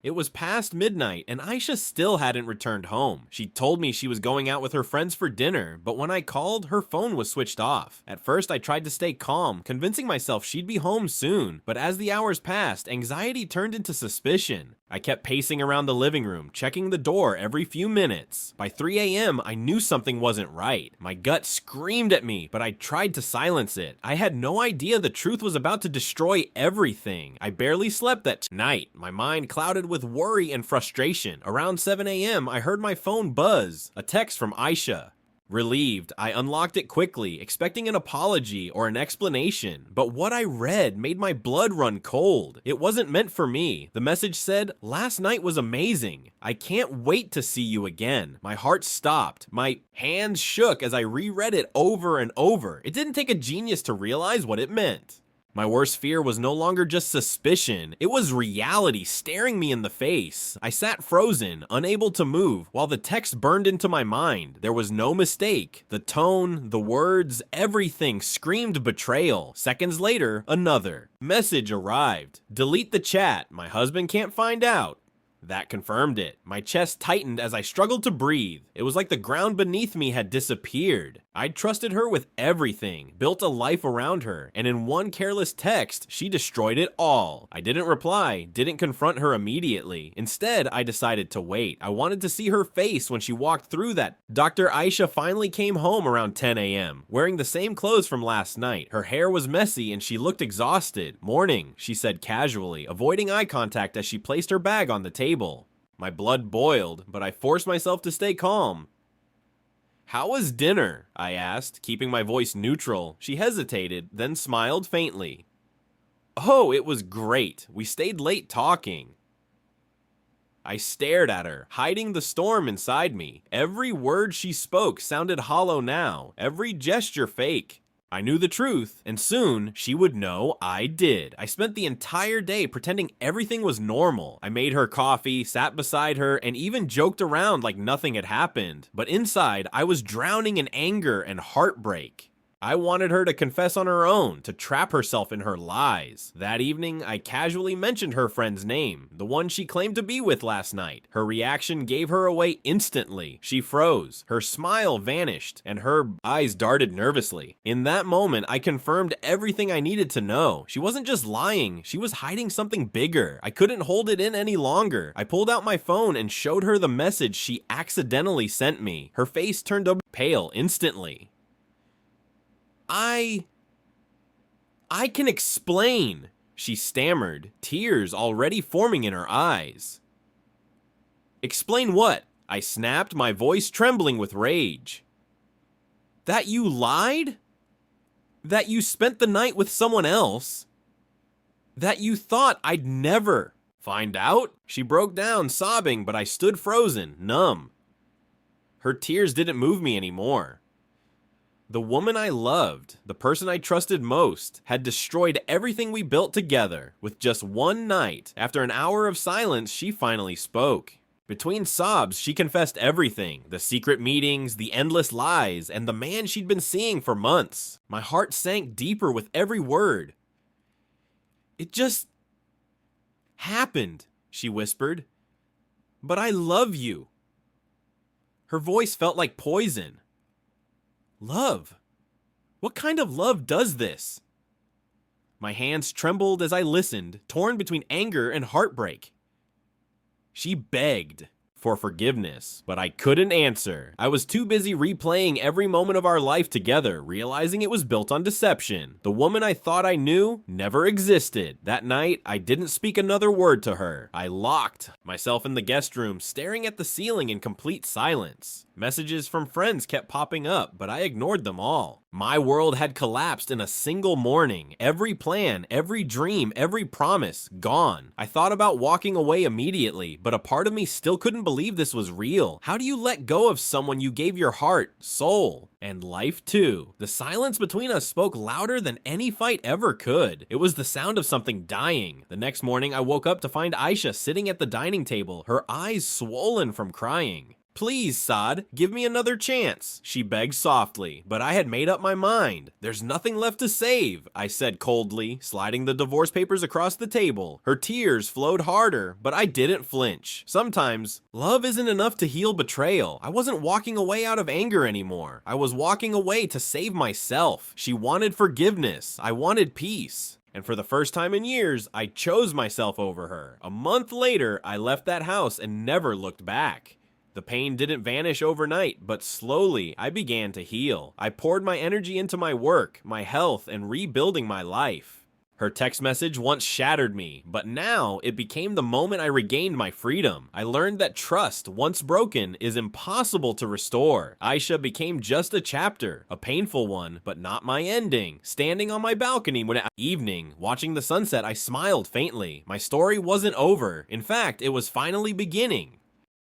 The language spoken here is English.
It was past midnight, and Ayesha still hadn't returned home. She told me she was going out with her friends for dinner, but when I called, her phone was switched off. At first, I tried to stay calm, convincing myself she'd be home soon, but as the hours passed, anxiety turned into suspicion. I kept pacing around the living room, checking the door every few minutes. By 3 a.m., I knew something wasn't right. My gut screamed at me, but I tried to silence it. I had no idea the truth was about to destroy everything. I barely slept that night, my mind clouded with worry and frustration. Around 7 a.m., I heard my phone buzz, a text from Ayesha. Relieved, I unlocked it quickly, expecting an apology or an explanation, but what I read made my blood run cold. It wasn't meant for me. The message said, "Last night was amazing. I can't wait to see you again." My heart stopped. My hands shook as I reread it over and over. It didn't take a genius to realize what it meant. My worst fear was no longer just suspicion, it was reality staring me in the face. I sat frozen, unable to move, while the text burned into my mind. There was no mistake. The tone, the words, everything screamed betrayal. Seconds later, another message arrived. "Delete the chat, my husband can't find out." That confirmed it. My chest tightened as I struggled to breathe. It was like the ground beneath me had disappeared. I'd trusted her with everything, built a life around her, and in one careless text, she destroyed it all. I didn't reply, didn't confront her immediately. Instead, I decided to wait. I wanted to see her face when she walked through that. Dr. Ayesha finally came home around 10 a.m., wearing the same clothes from last night. Her hair was messy and she looked exhausted. "Morning," she said casually, avoiding eye contact as she placed her bag on the table. My blood boiled, but I forced myself to stay calm. "How was dinner?" I asked, keeping my voice neutral. She hesitated, then smiled faintly. "Oh, it was great. We stayed late talking." I stared at her, hiding the storm inside me. Every word she spoke sounded hollow now, every gesture fake. I knew the truth, and soon she would know I did. I spent the entire day pretending everything was normal. I made her coffee, sat beside her, and even joked around like nothing had happened. But inside, I was drowning in anger and heartbreak. I wanted her to confess on her own, to trap herself in her lies. That evening, I casually mentioned her friend's name, the one she claimed to be with last night. Her reaction gave her away instantly. She froze, her smile vanished, and her eyes darted nervously. In that moment, I confirmed everything I needed to know. She wasn't just lying, she was hiding something bigger. I couldn't hold it in any longer. I pulled out my phone and showed her the message she accidentally sent me. Her face turned pale instantly. I can explain," she stammered, tears already forming in her eyes. "Explain what?" I snapped, my voice trembling with rage. "That you lied? That you spent the night with someone else? That you thought I'd never find out?" She broke down, sobbing, but I stood frozen, numb. Her tears didn't move me anymore. The woman I loved, the person I trusted most, had destroyed everything we built together. With just one night, after an hour of silence, she finally spoke. Between sobs, she confessed everything, the secret meetings, the endless lies, and the man she'd been seeing for months. My heart sank deeper with every word. "It just happened," she whispered. "But I love you." Her voice felt like poison. Love? What kind of love does this? My hands trembled as I listened, torn between anger and heartbreak. She begged for forgiveness, but I couldn't answer. I was too busy replaying every moment of our life together, realizing it was built on deception. The woman I thought I knew never existed. That night, I didn't speak another word to her. I locked myself in the guest room, staring at the ceiling in complete silence. Messages from friends kept popping up, but I ignored them all. My world had collapsed in a single morning. Every plan, every dream, every promise, gone. I thought about walking away immediately, but a part of me still couldn't believe this was real. How do you let go of someone you gave your heart, soul, and life to? The silence between us spoke louder than any fight ever could. It was the sound of something dying. The next morning, I woke up to find Ayesha sitting at the dining table, her eyes swollen from crying. Please, Saad, give me another chance, she begged softly, but I had made up my mind. There's nothing left to save, I said coldly, sliding the divorce papers across the table. Her tears flowed harder, but I didn't flinch. Sometimes, love isn't enough to heal betrayal. I wasn't walking away out of anger anymore. I was walking away to save myself. She wanted forgiveness. I wanted peace. And for the first time in years, I chose myself over her. A month later, I left that house and never looked back. The pain didn't vanish overnight, but slowly I began to heal. I poured my energy into my work, my health, and rebuilding my life. Her text message once shattered me, but now it became the moment I regained my freedom. I learned that trust, once broken, is impossible to restore. Ayesha became just a chapter, a painful one, but not my ending. Standing on my balcony one evening, watching the sunset, I smiled faintly. My story wasn't over. In fact, it was finally beginning.